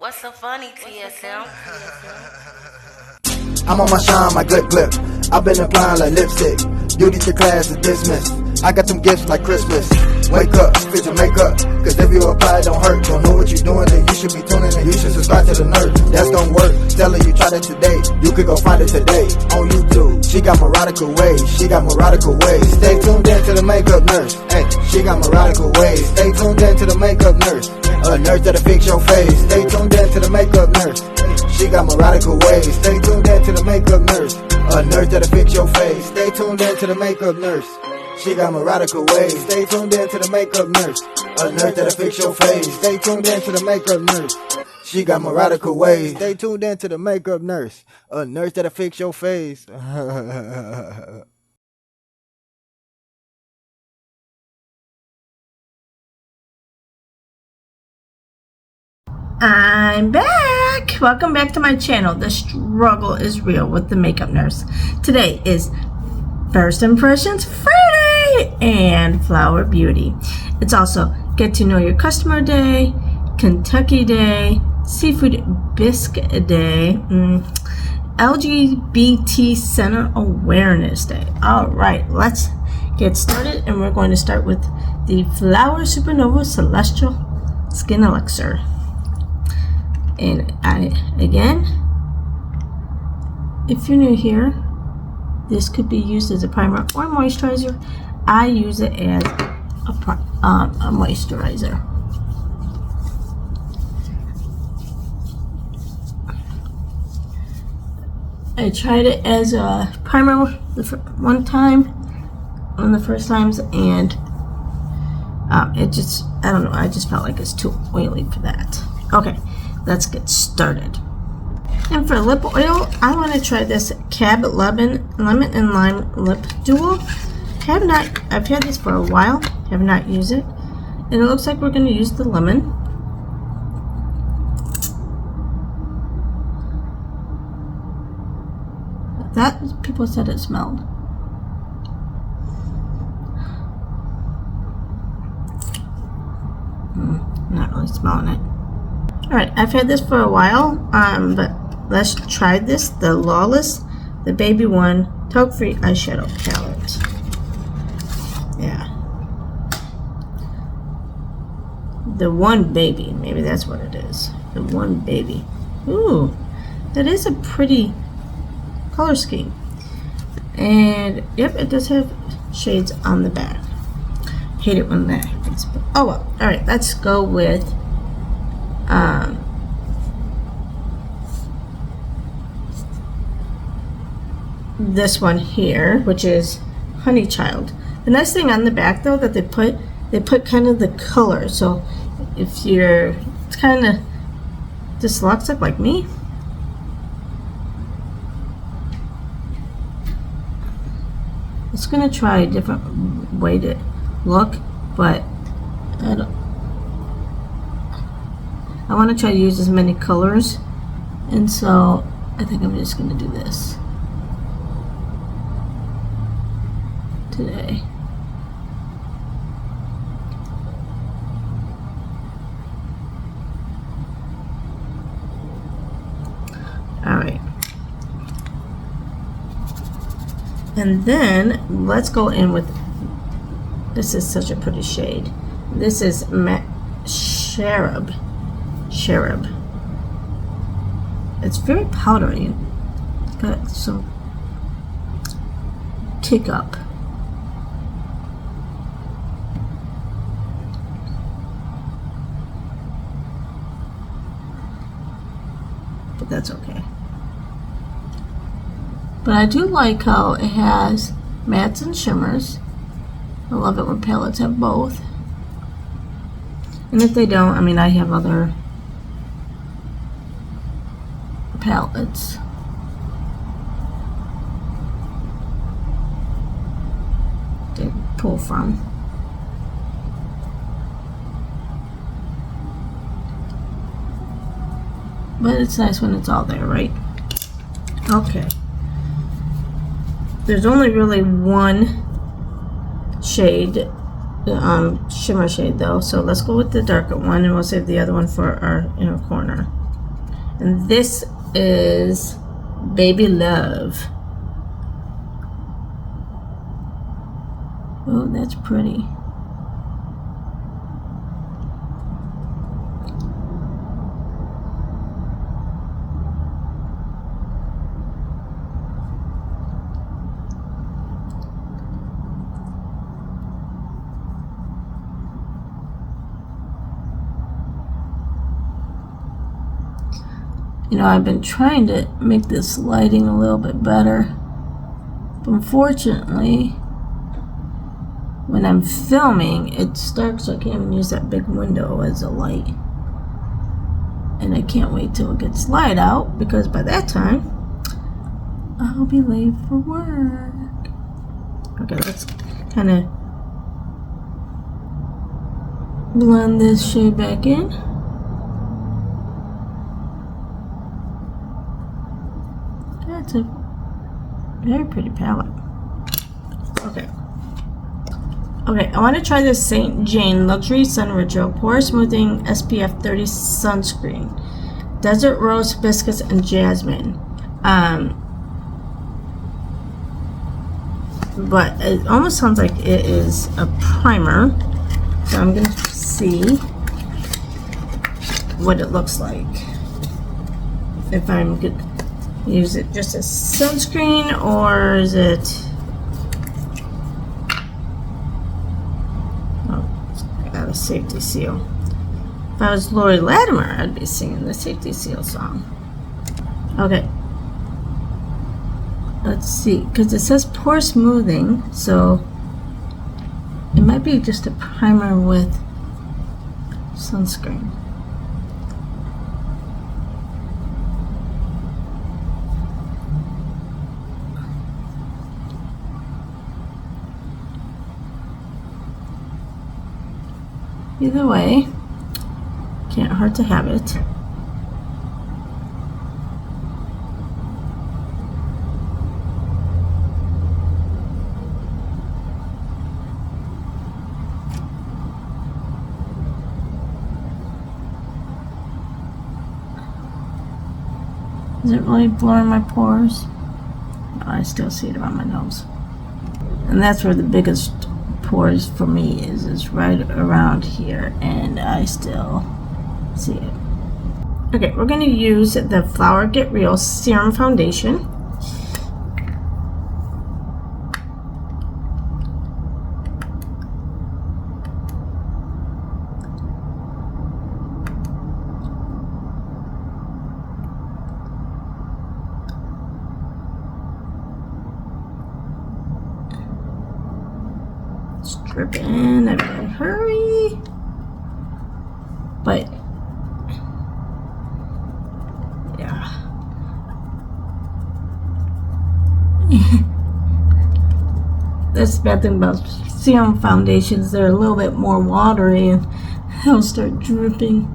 What's so funny, TSM? I'm on my shine, my good clip. I've been applying like lipstick. Duty to class is dismissed. I got some gifts like Christmas. Wake up, fit your makeup. Cause if you apply, it don't hurt. Don't know what you're doing, then you should be tuning in. You should subscribe to the nerd. That's gonna work. Tell her you tried it today. You could go find it today on YouTube. She got moradical ways. She got moradical ways. Stay tuned in to the makeup nurse. Hey, she got moradical ways. Stay tuned in to the makeup nurse. A nurse that'll fix your face. Stay tuned in to the makeup nurse. She got moradical ways. Stay tuned in to the makeup nurse. A nurse that'll fix your face. Stay tuned in to the makeup nurse. She got moradical ways. Stay tuned in to the makeup nurse. A nurse that'll fix your face. Stay tuned in to the makeup nurse. She got moradical ways. Stay tuned in to the makeup nurse. A nurse that'll fix your face. I'm back! Welcome back to my channel. The struggle is real with the makeup nurse. Today is First Impressions Friday and Flower Beauty. It's also Get to Know Your Customer Day, Kentucky Day, Seafood Bisque Day, LGBT Center Awareness Day. Alright, let's get started, and we're going to start with the Flower Supernova Celestial Skin Elixir. And again, if you're new here, this could be used as a primer or moisturizer. I use it as a moisturizer. I tried it as a primer one of the first times, and it just, I don't know, I just felt like it's too oily for that. Okay, let's get started. And for lip oil, I want to try this Cab Lemon and Lime Lip Duo. I've had this for a while, have not used it, and it looks like we're going to use the lemon. That people said it smelled. Not really smelling it. Alright, I've had this for a while, but let's try this. The Lawless, the Baby One, Talc-Free Eyeshadow Palette. Yeah. The One Baby, maybe that's what it is. The One Baby. Ooh, that is a pretty color scheme. And, yep, it does have shades on the back. Hate it when that happens. But, oh well. Alright, let's go with this one here, which is Honey Child. The nice thing on the back though that they put kind of the color, so if you're kind of dyslexic like me, it's gonna try a different way to look, but I want to try to use as many colors, and so I think I'm just going to do this today. Alright. And then let's go in with, this is such a pretty shade. This is Cherub. It's very powdery. It's got some kick up. But that's okay. But I do like how it has mattes and shimmers. I love it when palettes have both. And if they don't, I mean, I have other palettes. They pull from. But it's nice when it's all there, right? Okay. There's only really one shade, shimmer shade though, so let's go with the darker one, and we'll save the other one for our inner corner. And this is Baby Love. Oh, that's pretty. You know, I've been trying to make this lighting a little bit better, but unfortunately, when I'm filming, it's dark, so I can't even use that big window as a light. And I can't wait till it gets light out, because by that time, I'll be late for work. Okay, let's kind of blend this shade back in. That's a very pretty palette. Okay. Okay, I want to try this St. Jane Luxury Sun Ritual Pore Smoothing SPF 30 Sunscreen. Desert Rose, Hibiscus, and Jasmine. But it almost sounds like it is a primer. So I'm going to see what it looks like. If I'm going to use it just as sunscreen, or is it... Oh, it's got a safety seal. If I was Lori Latimer, I'd be singing the safety seal song. Okay. Let's see, because it says pore smoothing, so it might be just a primer with sunscreen. Either way, can't hurt to have it. Is it really blurring my pores? No, I still see it around my nose. And that's where the biggest pores for me is right around here, and I still see it. Okay, we're going to use the Flower Get Real Serum Foundation. Drip in, I better hurry. But yeah. That's the bad thing about serum foundations, they're a little bit more watery and they'll start dripping.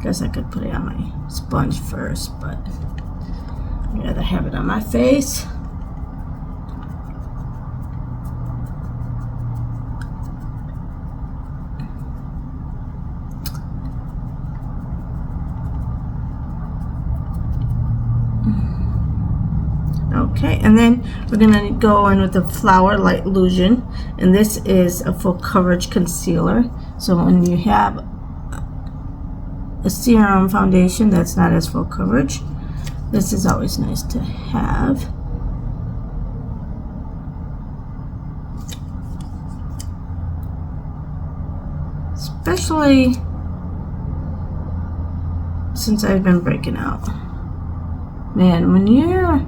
Guess I could put it on my sponge first, but I'd rather have it on my face. Okay, and then we're going to go in with the Flower Light Illusion, and this is a full coverage concealer. So when you have a serum foundation that's not as full coverage, this is always nice to have. Especially since I've been breaking out. Man, when you're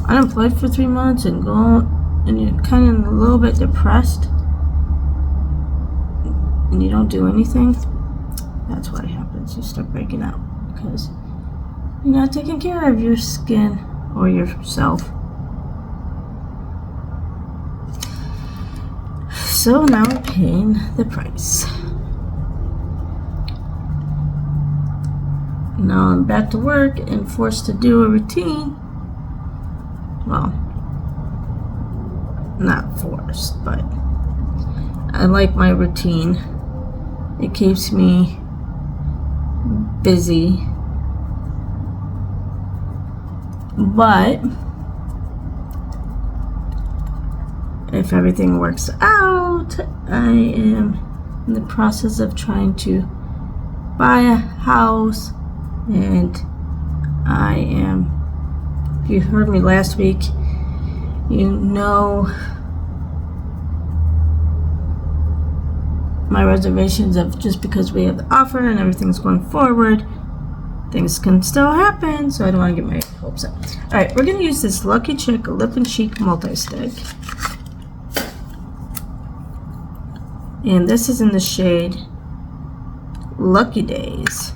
unemployed for 3 months and you're kind of a little bit depressed and you don't do anything, that's what happens. You start breaking out because you're not taking care of your skin or yourself. So now I'm paying the price. Now I'm back to work and forced to do a routine. Well, not forced, but I like my routine It keeps me busy. But if everything works out, I am in the process of trying to buy a house, and I am, if you heard me last week, you know my reservations of just because we have the offer and everything's going forward, things can still happen, so I don't want to get my hopes up. Alright, we're going to use this Lucky Chick Lip and Cheek Multi-Stick. And this is in the shade Lucky Days.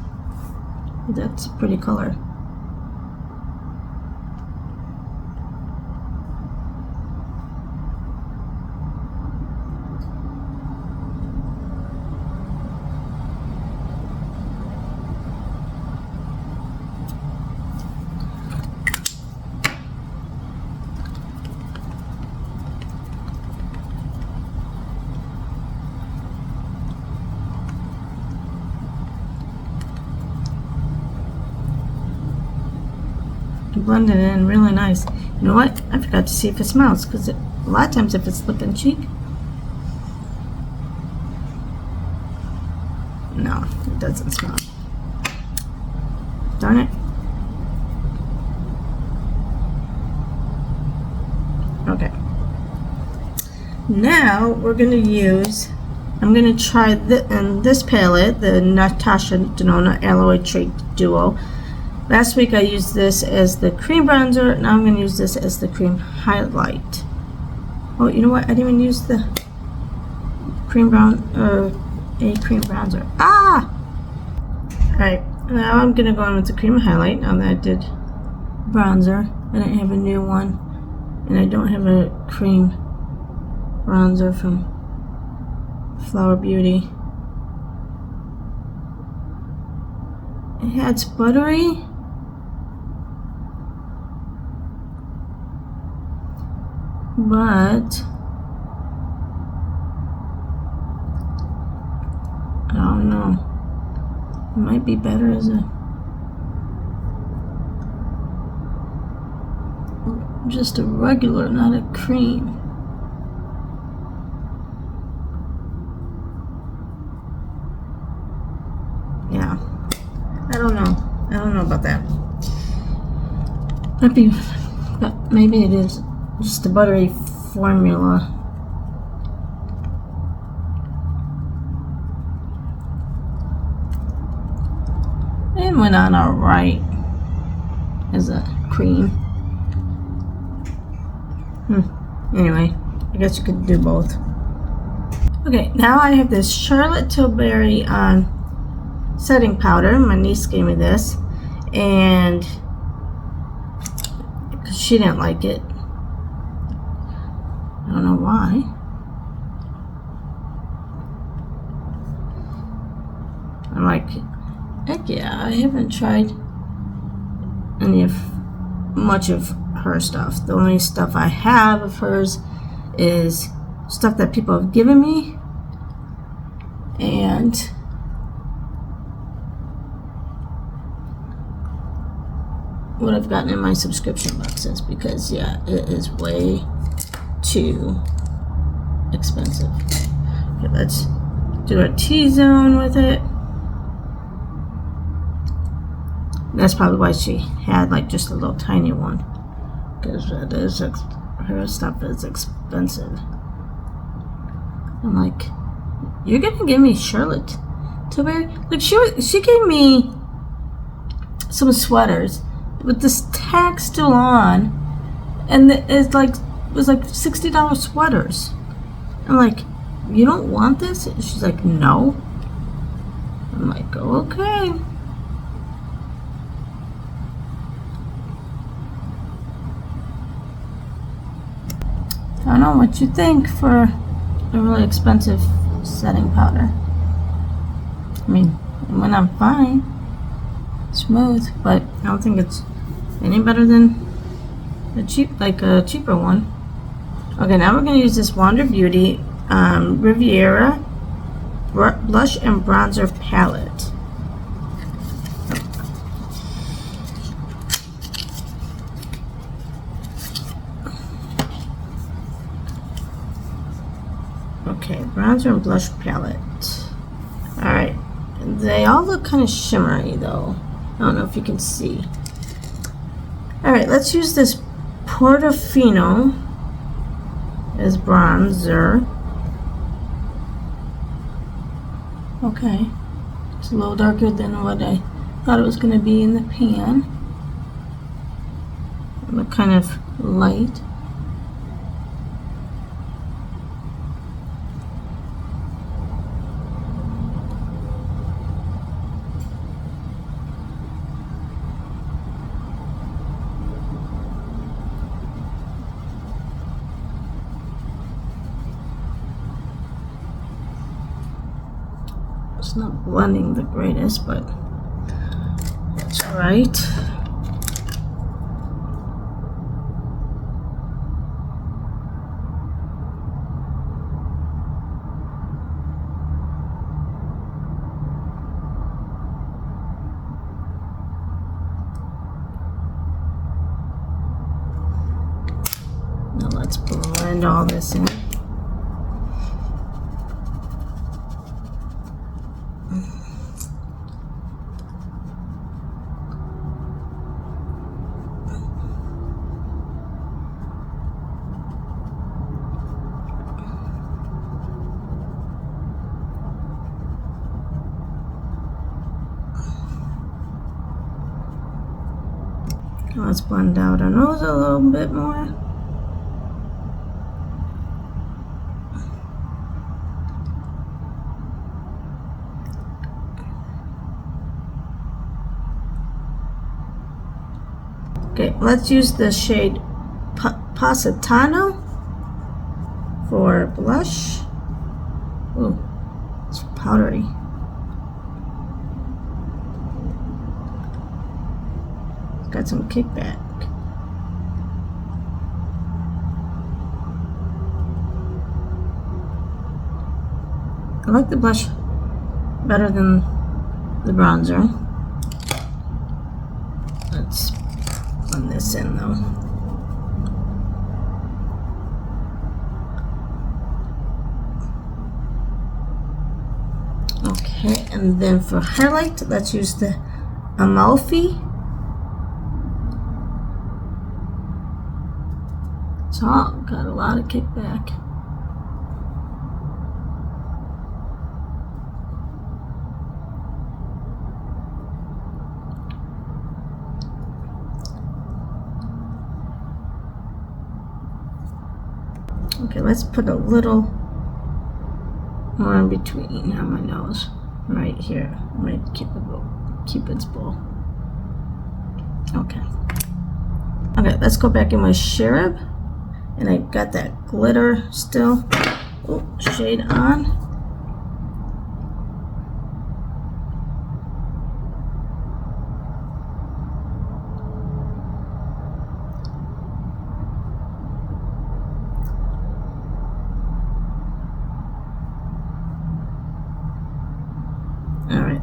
That's a pretty color. Blend it in really nice. You know what? I forgot to see if it smells, because a lot of times if it's lip and cheek, no, it doesn't smell. Darn it. Okay. Now we're going to use, I'm going to try in this palette, the Natasha Denona Alloy Trait Duo. Last week I used this as the cream bronzer. Now I'm going to use this as the cream highlight. Oh, you know what? I didn't even use the cream cream bronzer. Ah! Alright, now I'm going to go in with the cream highlight. Now that I did bronzer, and I have a new one. And I don't have a cream bronzer from Flower Beauty. It's buttery. But I don't know. It might be better as just a regular, not a cream. Yeah. I don't know. I don't know about that. Might be, but maybe it is just a buttery formula. And went on alright as a cream. Anyway, I guess you could do both. Okay, now I have this Charlotte Tilbury setting powder. My niece gave me this, and because she didn't like it. I don't know why. I'm like, heck yeah, I haven't tried much of her stuff. The only stuff I have of hers is stuff that people have given me, and what I've gotten in my subscription boxes, because yeah, it is way too expensive. Okay, let's do a T-zone with it. That's probably why she had like just a little tiny one, because her stuff is expensive. I'm like, you're gonna give me Charlotte Tilbury? Like she gave me some sweaters with this tag still on, and it's like was like $60 sweaters. I'm like, you don't want this? She's like, no. I'm like, oh, okay. I don't know what you think for a really expensive setting powder. I mean, when I'm fine, smooth, but I don't think it's any better than a cheaper one. Okay, now we're going to use this Wander Beauty Riviera blush and bronzer palette. Okay, bronzer and blush palette. Alright, they all look kind of shimmery though. I don't know if you can see. Alright, let's use this Portofino as bronzer. Okay, it's a little darker than what I thought it was going to be in the pan. It looked kind of light. It's not blending the greatest, but that's all right. Now let's blend all this in. Let's blend out our nose a little bit more. Okay, let's use the shade Positano for blush. Ooh, it's powdery. Got some kickback. I like the blush better than the bronzer. Let's blend this in though. Okay, and then for highlight, let's use the Amalfi. It's all got a lot of kickback. Okay, let's put a little more in between on my nose, right here, right Cupid's bow. Okay. Okay, let's go back in with Cherub, and I got that glitter still. Oh, shade on.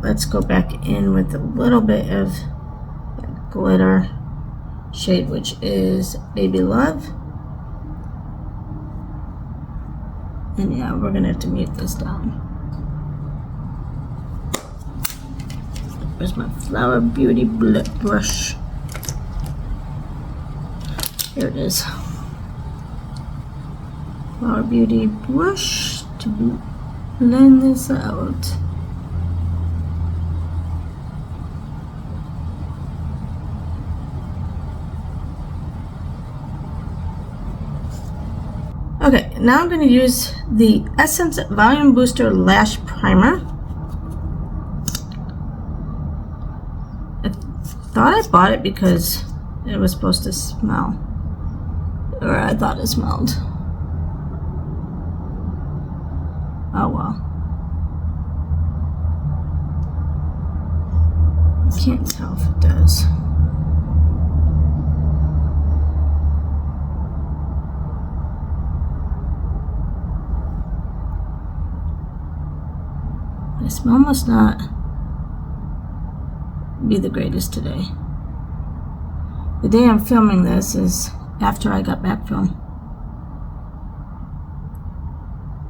Let's go back in with a little bit of that glitter shade, which is Baby Love. And yeah, we're gonna have to mute this down. Where's my Flower Beauty brush? Here it is. Flower Beauty brush to blend this out. Okay, now I'm going to use the Essence Volume Booster Lash Primer. I thought I bought it because it was supposed to smell, or I thought it smelled. Oh well. I can't tell if it does. My smell must not be the greatest today. The day I'm filming this is after I got back from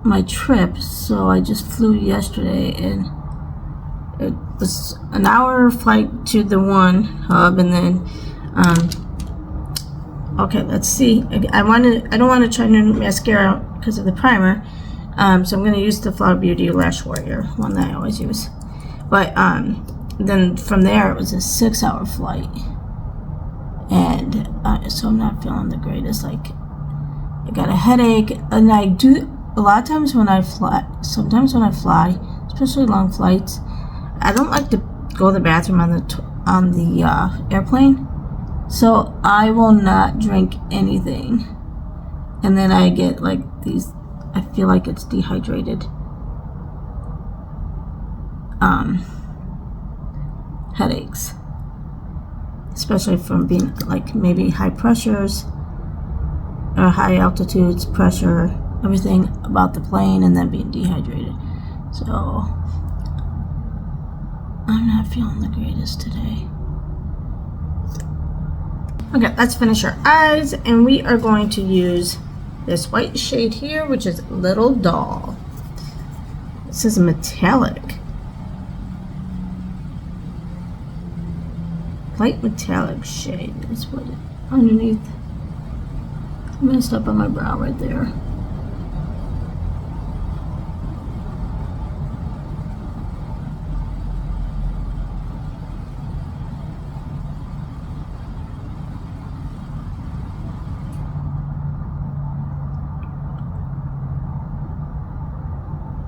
my trip, so I just flew yesterday, and it was an hour flight to the one hub, and then okay, let's see. I don't want to try new mascara because of the primer, so I'm going to use the Flower Beauty Lash Warrior, one that I always use. But then from there, it was a 6-hour flight, and so I'm not feeling the greatest. Like, I got a headache, and I do a lot of times when I fly. Sometimes when I fly, especially long flights, I don't like to go to the bathroom on the airplane, so I will not drink anything, and then I get like these. I feel like it's dehydrated. Headaches, especially from being like maybe high pressures or high altitudes, pressure, everything about the plane, and then being dehydrated. So I'm not feeling the greatest today. Okay, let's finish our eyes, and we are going to use this white shade here, which is Little Doll. This is a metallic. Light metallic shade is what it underneath. I messed up on my brow right there.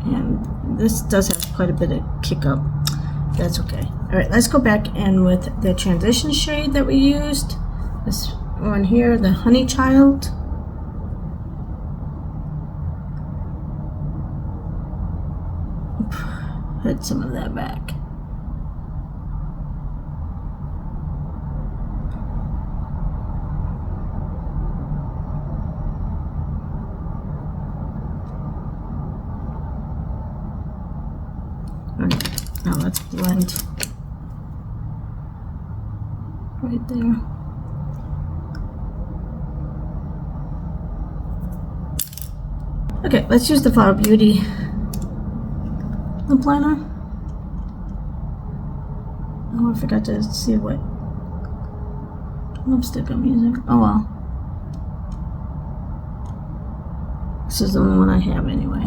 And this does have quite a bit of kick up. That's okay. Alright, let's go back in with the transition shade that we used. This one here, the Honey Child. Put some of that back. Okay, now let's blend right there. Okay, let's use the Flower Beauty lip liner. Oh, I forgot to see what lipstick I'm using. Oh well. This is the only one I have anyway.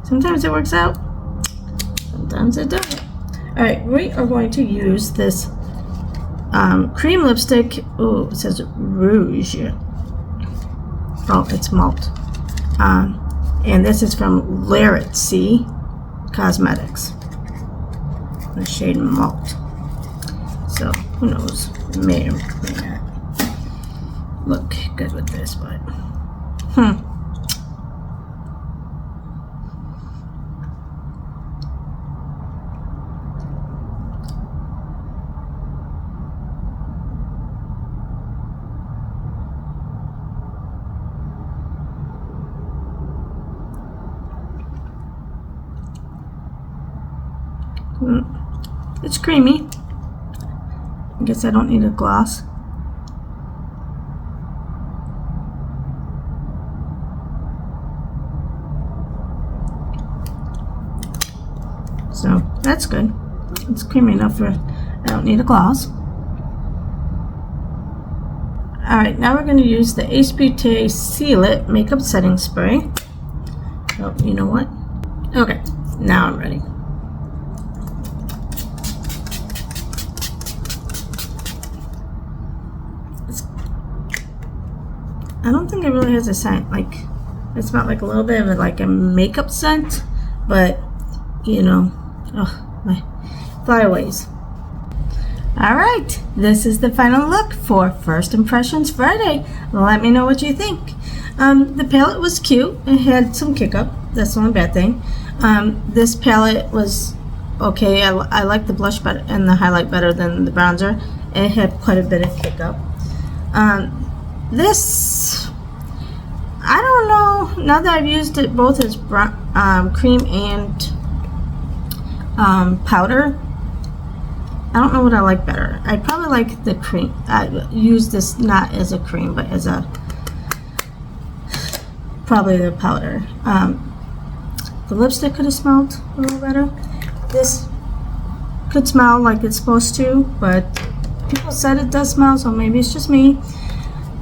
Sometimes it works out, sometimes it doesn't. Alright, we are going to use this cream lipstick. Oh, it says Rouge. Oh, it's malt. And this is from Laritzy Cosmetics. The shade Malt. So, who knows? May or may not look good with this, but it's creamy. I guess I don't need a gloss. So that's good. It's creamy enough for I don't need a gloss. Alright, now we're going to use the Ace Beauté Seal It Makeup Setting Spray. Oh, you know what? Okay, now I'm ready. I don't think it really has a scent. Like, it's not like a little bit of like a makeup scent, but you know, oh, my flyaways. Alright, this is the final look for First Impressions Friday. Let me know what you think. The palette was cute. It had some kick up. That's the only bad thing. This palette was okay. I like the blush better and the highlight better than the bronzer. it had quite a bit of kick up. This, I don't know, now that I've used it both as cream and powder, I don't know what I like better. I probably like the cream. I use this not as a cream, but as a, probably the powder. The lipstick could have smelled a little better. This could smell like it's supposed to, but people said it does smell, so maybe it's just me.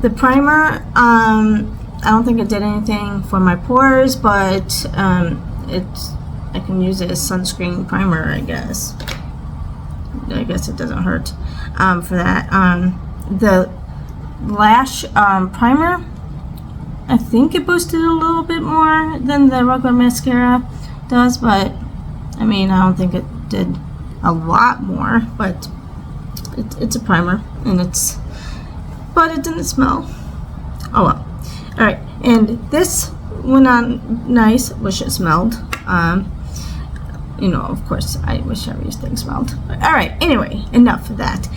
The primer, I don't think it did anything for my pores, but I can use it as sunscreen primer, I guess. I guess it doesn't hurt for that. The lash primer, I think it boosted a little bit more than the regular mascara does, but I mean, I don't think it did a lot more, but it's a primer, and but it didn't smell. Oh well. Alright, and this went on nice. Wish it smelled. You know, of course, I wish everything smelled. Alright, anyway, enough of that.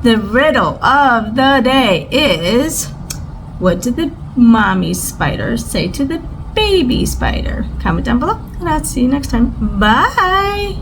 The riddle of the day is, what did the mommy spider say to the baby spider? Comment down below, and I'll see you next time. Bye!